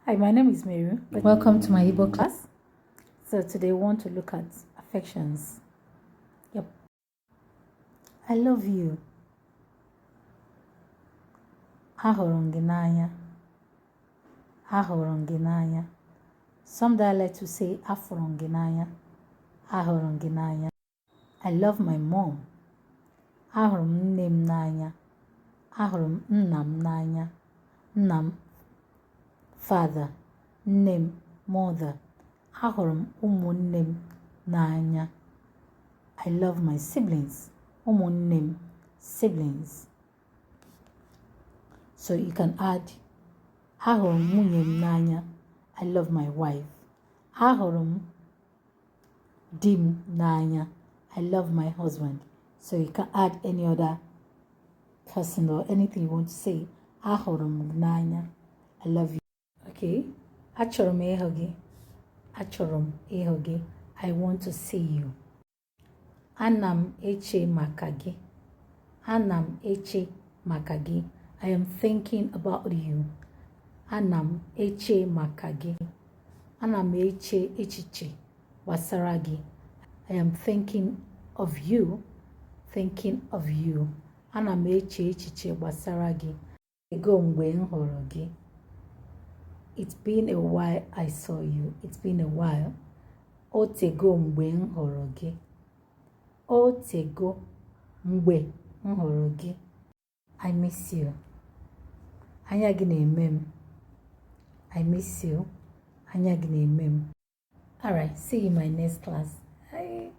Hi, my name is Mary. Welcome to my Igbo class. So today we want to look at affections. Yep. I love you. Ahụrụ m gị n'anya. Ahụrụ m gị n'anya. Some dialect to say afụrụ m gị n'anya. Ahụrụ m gị n'anya. I love my mom. Ahụrụ m nne m n'anya. Ahụrụ m nna m n'anya. Nna m, father. Nne m, mother. Ahụrụ m ụmụnne m n'anya. I love my siblings. Ụmụnne m, siblings. So you can add, ahụrụ m nwunye m n'anya. I love my wife. Ahụrụ m di m n'anya. I love my husband. So you can add any other person or anything you want to say. Ahụrụ m n'anya. I love you. Okay. Achọrọ m ịhụ gị. Achọrọ m ịhụ gị. I want to see you. Ana m eche maka gị. Ana m eche maka gị. I am thinking about you. Ana m eche maka gị. Ana m eche echiche gbasara gị. I am thinking of you. Thinking of you. Ana m eche echiche gbasara gị. Ego mgbe m hụrụ gị. It's been a while I saw you. It's been a while. Otego mgbe m hụrụ gị. Otego mgbe m hụrụ gị. I miss you. Anya gị na-eme m. I miss you. Anya gị na-eme m. Alright, see you in my next class. Bye.